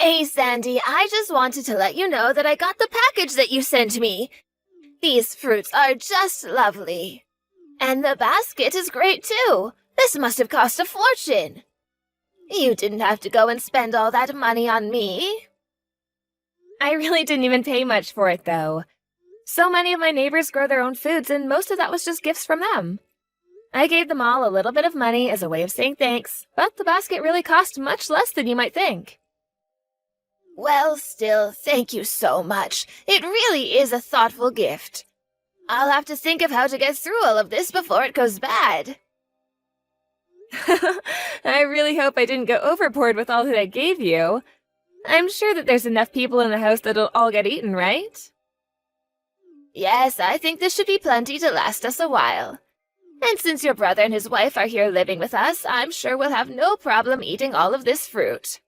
Hey, Sandy, I just wanted to let you know that I got the package that you sent me. These fruits are just lovely. And the basket is great, too. This must have cost a fortune. You didn't have to go and spend all that money on me. I really didn't even pay much for it, though. So many of my neighbors grow their own foods, and most of that was just gifts from them. I gave them all a little bit of money as a way of saying thanks, but the basket really cost much less than you might think. Well, still, thank you so much. It really is a thoughtful gift. I'll have to think of how to get through all of this before it goes bad. I really hope I didn't go overboard with all that I gave you. I'm sure that there's enough people in the house that'll all get eaten, right? Yes, I think this should be plenty to last us a while. And since your brother and his wife are here living with us, I'm sure we'll have no problem eating all of this fruit.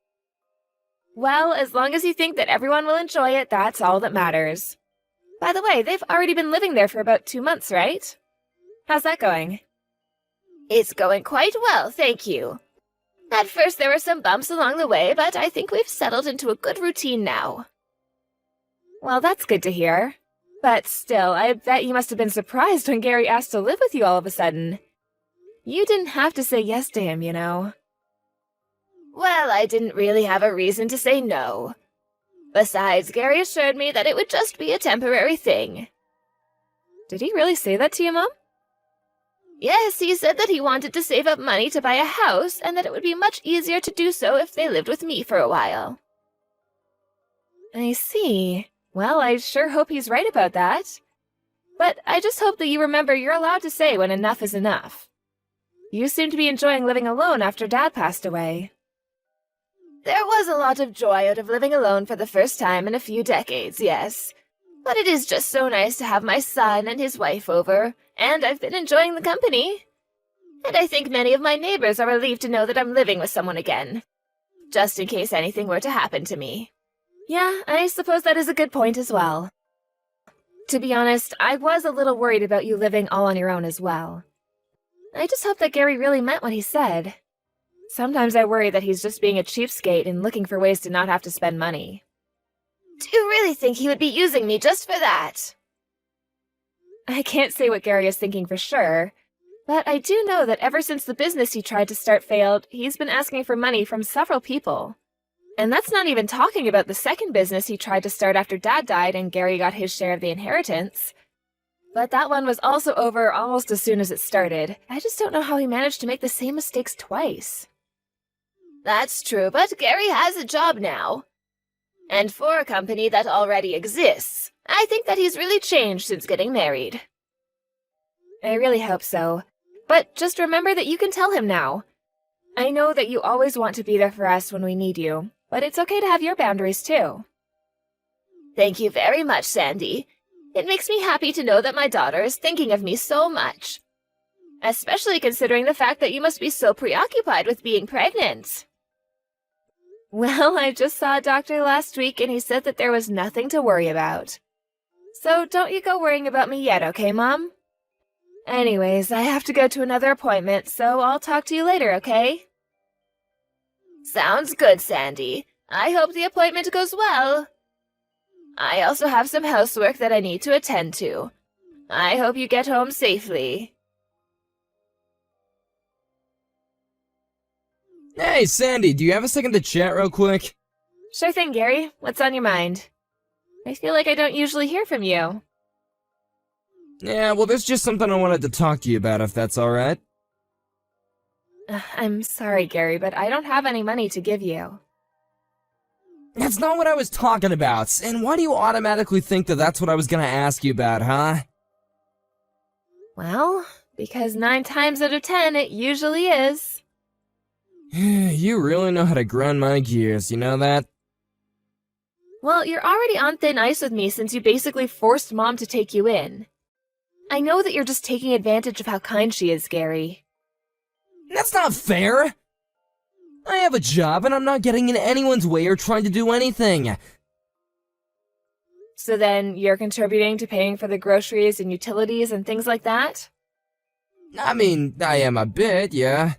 Well, as long as you think that everyone will enjoy it, that's all that matters. By the way, they've already been living there for about 2 months, right? How's that going? It's going quite well, thank you. At first there were some bumps along the way, but I think we've settled into a good routine now. Well, that's good to hear. But still, I bet you must have been surprised when Gary asked to live with you all of a sudden. You didn't have to say yes to him, you know. Well, I didn't really have a reason to say no. Besides, Gary assured me that it would just be a temporary thing. Did he really say that to you, Mom? Yes, he said that he wanted to save up money to buy a house, and that it would be much easier to do so if they lived with me for a while. I see. Well, I sure hope he's right about that. But I just hope that you remember you're allowed to say when enough is enough. You seem to be enjoying living alone after Dad passed away. There was a lot of joy out of living alone for the first time in a few decades, yes. But it is just so nice to have my son and his wife over, and I've been enjoying the company. And I think many of my neighbors are relieved to know that I'm living with someone again, just in case anything were to happen to me. Yeah, I suppose that is a good point as well. To be honest, I was a little worried about you living all on your own as well. I just hope that Gary really meant what he said. Sometimes I worry that he's just being a cheapskate and looking for ways to not have to spend money. Do you really think he would be using me just for that? I can't say what Gary is thinking for sure, but I do know that ever since the business he tried to start failed, he's been asking for money from several people. And that's not even talking about the second business he tried to start after Dad died and Gary got his share of the inheritance. But that one was also over almost as soon as it started. I just don't know how he managed to make the same mistakes twice. That's true, but Gary has a job now. And for a company that already exists, I think that he's really changed since getting married. I really hope so. But just remember that you can tell him now. I know that you always want to be there for us when we need you, but it's okay to have your boundaries too. Thank you very much, Sandy. It makes me happy to know that my daughter is thinking of me so much. Especially considering the fact that you must be so preoccupied with being pregnant. Well, I just saw a doctor last week and he said that there was nothing to worry about. So don't you go worrying about me yet, okay, Mom? Anyways, I have to go to another appointment, so I'll talk to you later, okay? Sounds good, Sandy. I hope the appointment goes well. I also have some housework that I need to attend to. I hope you get home safely. Hey, Sandy, do you have a second to chat real quick? Sure thing, Gary. What's on your mind? I feel like I don't usually hear from you. Yeah, well, there's just something I wanted to talk to you about, if that's alright. I'm sorry, Gary, but I don't have any money to give you. That's not what I was talking about, and why do you automatically think that that's what I was gonna ask you about, huh? Well, because 9 times out of 10, it usually is. You really know how to grind my gears, you know that? Well, you're already on thin ice with me since you basically forced Mom to take you in. I know that you're just taking advantage of how kind she is, Gary. That's not fair! I have a job and I'm not getting in anyone's way or trying to do anything. So then you're contributing to paying for the groceries and utilities and things like that? I mean, I am a bit, yeah.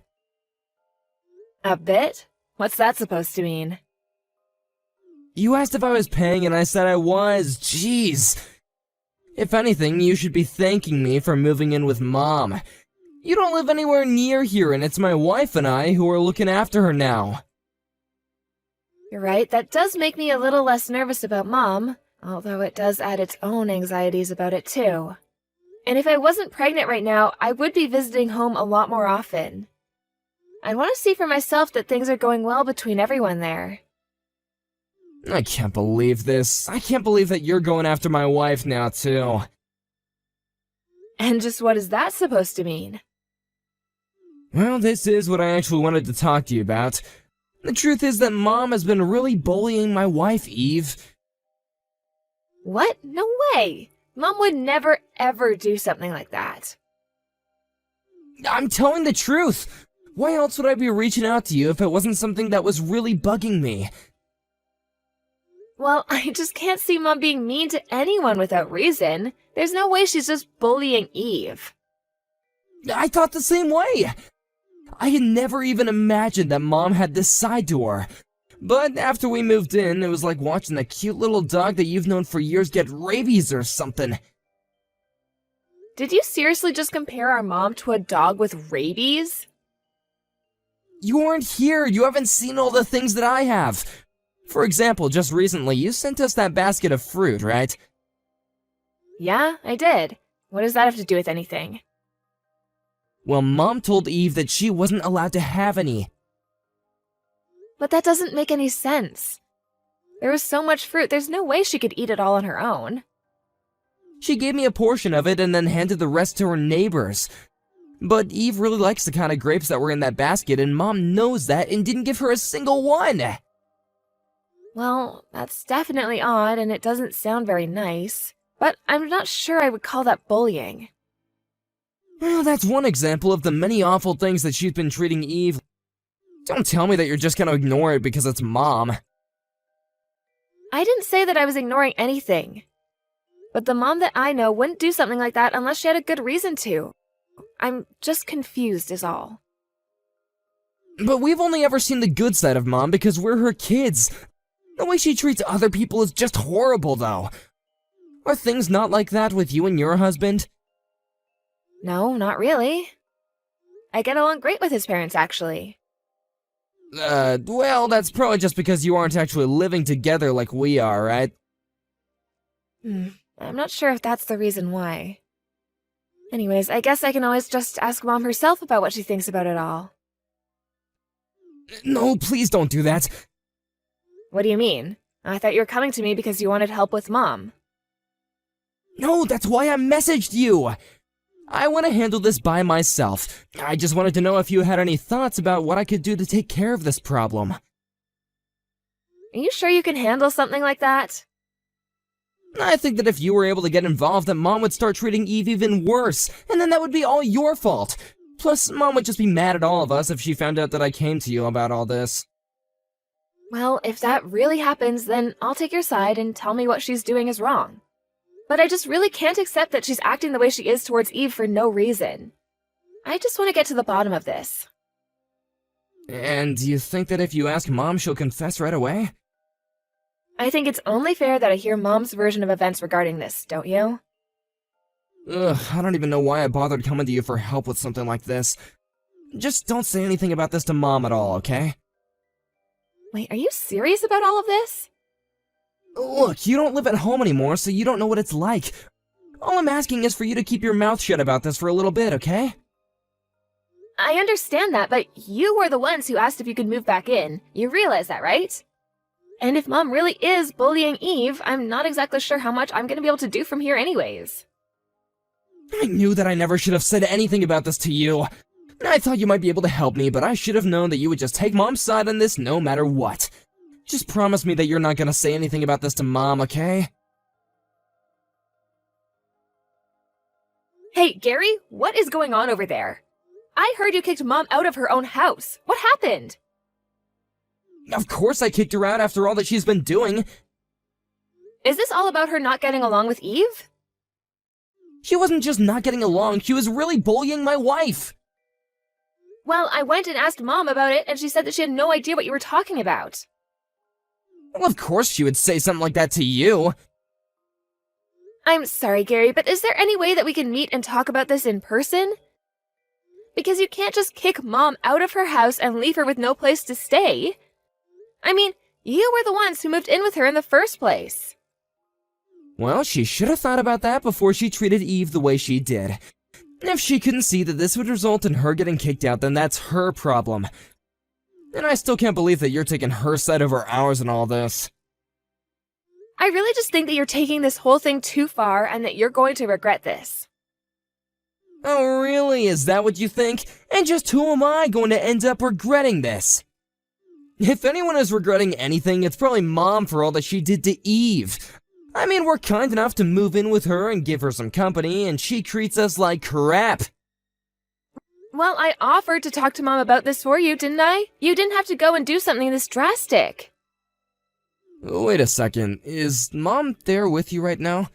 A bit? What's that supposed to mean? You asked if I was paying and I said I was. Jeez. If anything, you should be thanking me for moving in with Mom. You don't live anywhere near here, and it's my wife and I who are looking after her now. You're right, that does make me a little less nervous about Mom, although it does add its own anxieties about it too. And if I wasn't pregnant right now, I would be visiting home a lot more often. I'd want to see for myself that things are going well between everyone there. I can't believe this. I can't believe that you're going after my wife now, too. And just what is that supposed to mean? Well, this is what I actually wanted to talk to you about. The truth is that Mom has been really bullying my wife, Eve. What? No way! Mom would never, ever do something like that. I'm telling the truth. Why else would I be reaching out to you if it wasn't something that was really bugging me? Well, I just can't see Mom being mean to anyone without reason. There's no way she's just bullying Eve. I thought the same way. I had never even imagined that Mom had this side to her. But after we moved in, it was like watching a cute little dog that you've known for years get rabies or something. Did you seriously just compare our mom to a dog with rabies? You weren't here. You haven't seen all the things that I have. For example, just recently, you sent us that basket of fruit, right? Yeah, I did. What does that have to do with anything? Well, Mom told Eve that she wasn't allowed to have any. But that doesn't make any sense. There was so much fruit, there's no way she could eat it all on her own. She gave me a portion of it and then handed the rest to her neighbors. But Eve really likes the kind of grapes that were in that basket, and Mom knows that and didn't give her a single one. Well, that's definitely odd, and it doesn't sound very nice. But I'm not sure I would call that bullying. Well, that's one example of the many awful things that she's been treating Eve. Don't tell me that you're just gonna ignore it because it's Mom. I didn't say that I was ignoring anything. But the mom that I know wouldn't do something like that unless she had a good reason to. I'm just confused is all. But we've only ever seen the good side of Mom because we're her kids. The way she treats other people is just horrible, though. Are things not like that with you and your husband? No, not really. I get along great with his parents, actually. Well, that's probably just because you aren't actually living together like we are, right? I'm not sure if that's the reason why. Anyways, I guess I can always just ask Mom herself about what she thinks about it all. No, please don't do that. What do you mean? I thought you were coming to me because you wanted help with Mom. No, that's why I messaged you. I want to handle this by myself. I just wanted to know if you had any thoughts about what I could do to take care of this problem. Are you sure you can handle something like that? I think that if you were able to get involved, that Mom would start treating Eve even worse, and then that would be all your fault. Plus, Mom would just be mad at all of us if she found out that I came to you about all this. Well, if that really happens, then I'll take your side and tell me what she's doing is wrong. But I just really can't accept that she's acting the way she is towards Eve for no reason. I just want to get to the bottom of this. And do you think that if you ask Mom, she'll confess right away? I think it's only fair that I hear Mom's version of events regarding this, don't you? Ugh, I don't even know why I bothered coming to you for help with something like this. Just don't say anything about this to Mom at all, okay? Wait, are you serious about all of this? Look, you don't live at home anymore, so you don't know what it's like. All I'm asking is for you to keep your mouth shut about this for a little bit, okay? I understand that, but you were the ones who asked if you could move back in. You realize that, right? And if Mom really is bullying Eve, I'm not exactly sure how much I'm gonna be able to do from here anyways. I knew that I never should have said anything about this to you. I thought you might be able to help me, but I should have known that you would just take Mom's side on this no matter what. Just promise me that you're not gonna say anything about this to Mom, okay? Hey, Gary, what is going on over there? I heard you kicked Mom out of her own house. What happened? Of course I kicked her out after all that she's been doing. Is this all about her not getting along with Eve? She wasn't just not getting along, she was really bullying my wife. Well, I went and asked Mom about it, and she said that she had no idea what you were talking about. Well, of course she would say something like that to you. I'm sorry, Gary, but is there any way that we can meet and talk about this in person? Because you can't just kick Mom out of her house and leave her with no place to stay. I mean, you were the ones who moved in with her in the first place. Well, she should have thought about that before she treated Eve the way she did. If she couldn't see that this would result in her getting kicked out, then that's her problem. And I still can't believe that you're taking her side over ours in all this. I really just think that you're taking this whole thing too far and that you're going to regret this. Oh, really? Is that what you think? And just who am I going to end up regretting this? If anyone is regretting anything, it's probably Mom for all that she did to Eve. I mean, we're kind enough to move in with her and give her some company, and she treats us like crap. Well, I offered to talk to Mom about this for you, didn't I? You didn't have to go and do something this drastic. Wait a second, is Mom there with you right now?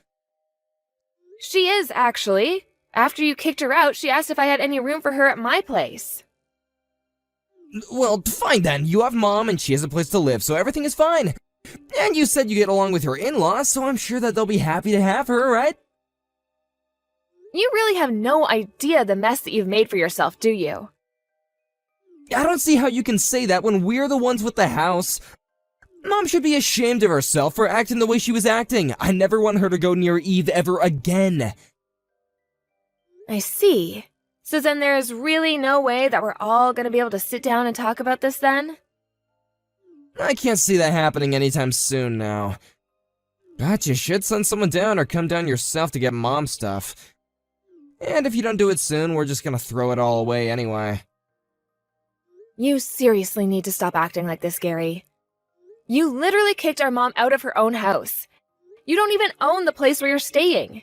She is, actually. After you kicked her out, she asked if I had any room for her at my place. Well, fine then, you have Mom and she has a place to live, so everything is fine. And you said you get along with your in-laws, so I'm sure that they'll be happy to have her, right? You really have no idea the mess that you've made for yourself, do you? I don't see how you can say that when we're the ones with the house. Mom should be ashamed of herself for acting the way she was acting. I never want her to go near Eve ever again. I see. So then there's really no way that we're all going to be able to sit down and talk about this then? I can't see that happening anytime soon now. But you should send someone down or come down yourself to get Mom stuff. And if you don't do it soon, we're just gonna throw it all away anyway. You seriously need to stop acting like this, Gary. You literally kicked our Mom out of her own house. You don't even own the place where you're staying.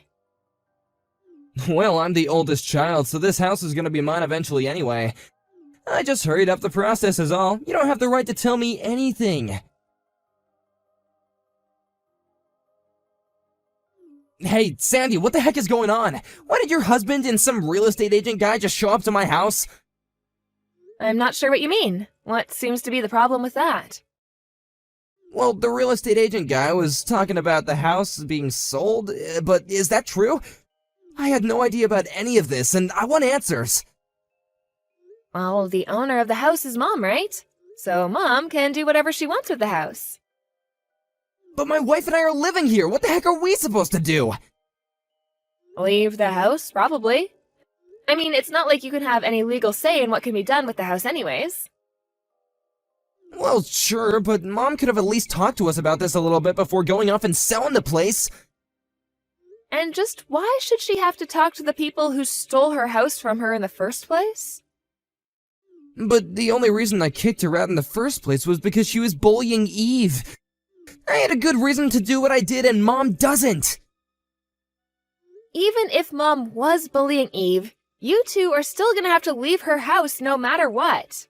Well, I'm the oldest child, so this house is gonna be mine eventually anyway. I just hurried up the process is all. You don't have the right to tell me anything. Hey, Sandy, what the heck is going on? Why did your husband and some real estate agent guy just show up to my house? I'm not sure what you mean. What seems to be the problem with that? Well, the real estate agent guy was talking about the house being sold, but is that true? I had no idea about any of this, and I want answers. Well, the owner of the house is Mom, right? So Mom can do whatever she wants with the house. But my wife and I are living here. What the heck are we supposed to do? Leave the house, probably. I mean, it's not like you can have any legal say in what can be done with the house anyways. Well, sure, but Mom could have at least talked to us about this a little bit before going off and selling the place. And just why should she have to talk to the people who stole her house from her in the first place? But the only reason I kicked her out in the first place was because she was bullying Eve. I had a good reason to do what I did, and Mom doesn't. Even if Mom was bullying Eve, you two are still gonna have to leave her house no matter what.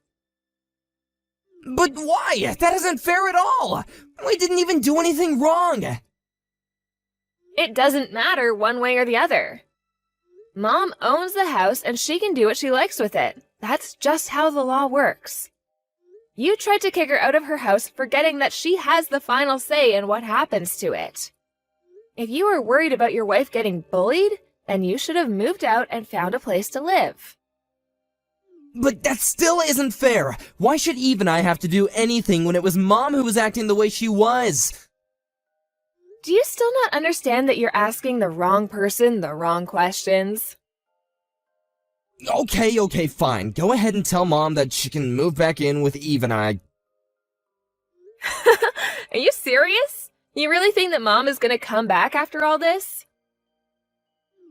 But why? That isn't fair at all. We didn't even do anything wrong. It doesn't matter one way or the other. Mom owns the house and she can do what she likes with it. That's just how the law works. You tried to kick her out of her house, forgetting that she has the final say in what happens to it. If you were worried about your wife getting bullied, then you should have moved out and found a place to live. But that still isn't fair. Why should Eve and I have to do anything when it was Mom who was acting the way she was? Do you still not understand that you're asking the wrong person the wrong questions? Okay, fine. Go ahead and tell Mom that she can move back in with Eve and I. Are you serious? You really think that Mom is gonna come back after all this?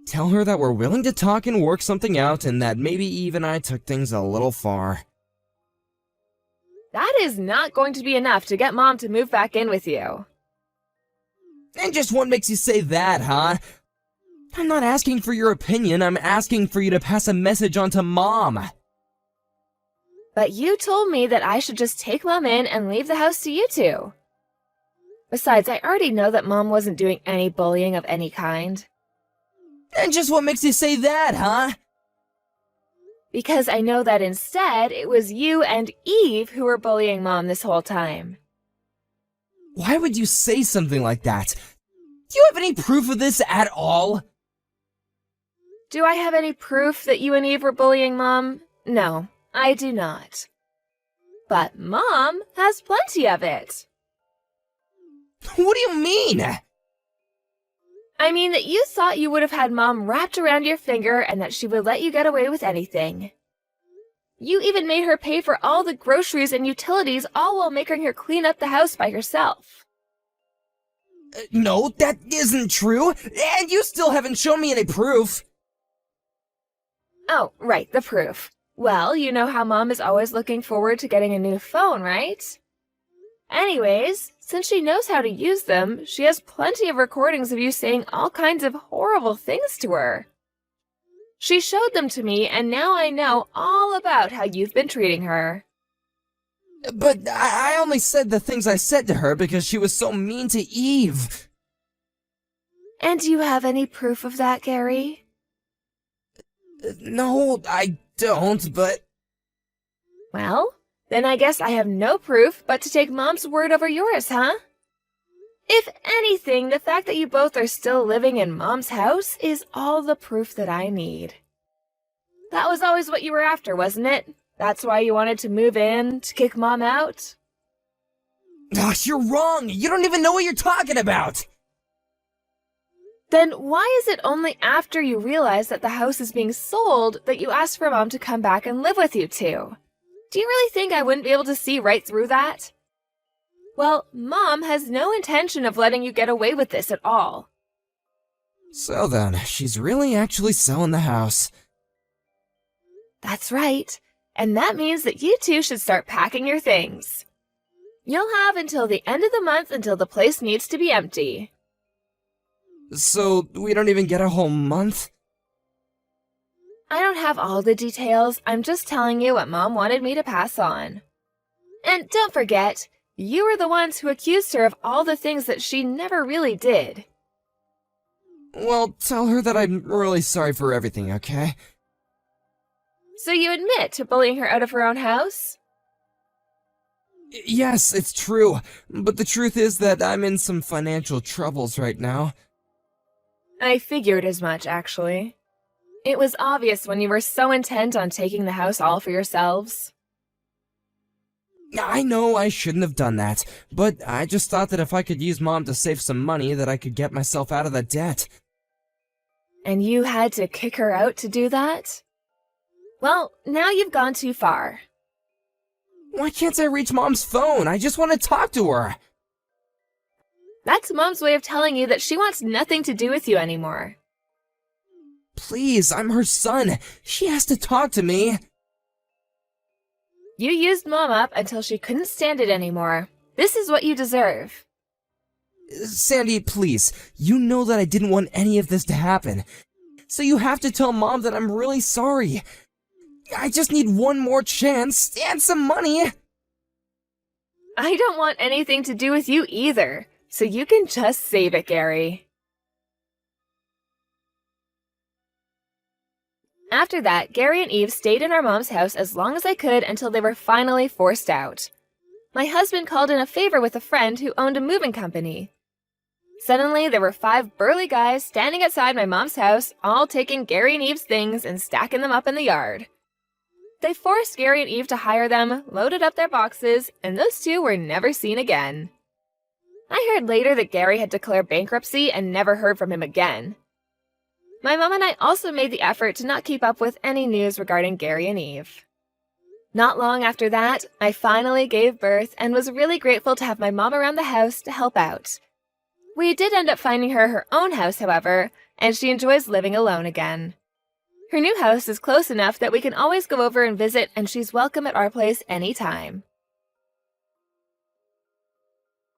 Tell her that we're willing to talk and work something out, and that maybe Eve and I took things a little far. That is not going to be enough to get Mom to move back in with you. And just what makes you say that, huh? I'm not asking for your opinion, I'm asking for you to pass a message on to Mom. But you told me that I should just take Mom in and leave the house to you two. Besides, I already know that Mom wasn't doing any bullying of any kind. And just what makes you say that, huh? Because I know that instead, it was you and Eve who were bullying Mom this whole time. Why would you say something like that? Do you have any proof of this at all? Do I have any proof that you and Eve were bullying Mom? No, I do not. But Mom has plenty of it. What do you mean? I mean that you thought you would have had Mom wrapped around your finger and that she would let you get away with anything. You even made her pay for all the groceries and utilities, all while making her clean up the house by herself. No, that isn't true, and you still haven't shown me any proof. Oh, right, the proof. Well, you know how Mom is always looking forward to getting a new phone, right? Anyways, since she knows how to use them, she has plenty of recordings of you saying all kinds of horrible things to her. She showed them to me, and now I know all about how you've been treating her. But I only said the things I said to her because she was so mean to Eve. And do you have any proof of that, Gary? No, I don't, but... Well, then I guess I have no proof but to take Mom's word over yours, huh? If anything, the fact that you both are still living in Mom's house is all the proof that I need. That was always what you were after, wasn't it? That's why you wanted to move in, to kick Mom out? Gosh, you're wrong! You don't even know what you're talking about! Then why is it only after you realize that the house is being sold that you ask for Mom to come back and live with you two? Do you really think I wouldn't be able to see right through that? Well, Mom has no intention of letting you get away with this at all. So then, she's really actually selling the house. That's right. And that means that you two should start packing your things. You'll have until the end of the month until the place needs to be empty. So, we don't even get a whole month? I don't have all the details. I'm just telling you what Mom wanted me to pass on. And don't forget, you were the ones who accused her of all the things that she never really did. Well, tell her that I'm really sorry for everything, okay? So you admit to bullying her out of her own house? Yes, it's true, but the truth is that I'm in some financial troubles right now. I figured as much, actually. It was obvious when you were so intent on taking the house all for yourselves. I know I shouldn't have done that, but I just thought that if I could use Mom to save some money that I could get myself out of the debt. And you had to kick her out to do that? Well, now you've gone too far. Why can't I reach Mom's phone? I just want to talk to her. That's Mom's way of telling you that she wants nothing to do with you anymore. Please, I'm her son. She has to talk to me. You used Mom up until she couldn't stand it anymore. This is what you deserve. Sandy, please. You know that I didn't want any of this to happen. So you have to tell Mom that I'm really sorry. I just need one more chance and some money. I don't want anything to do with you either, so you can just save it, Gary. After that, Gary and Eve stayed in our mom's house as long as I could until they were finally forced out. My husband called in a favor with a friend who owned a moving company. Suddenly, there were 5 burly guys standing outside my mom's house, all taking Gary and Eve's things and stacking them up in the yard. They forced Gary and Eve to hire them, loaded up their boxes, and those two were never seen again. I heard later that Gary had declared bankruptcy and never heard from him again. My mom and I also made the effort to not keep up with any news regarding Gary and Eve. Not long after that, I finally gave birth and was really grateful to have my mom around the house to help out. We did end up finding her her own house, however, and she enjoys living alone again. Her new house is close enough that we can always go over and visit, and she's welcome at our place anytime.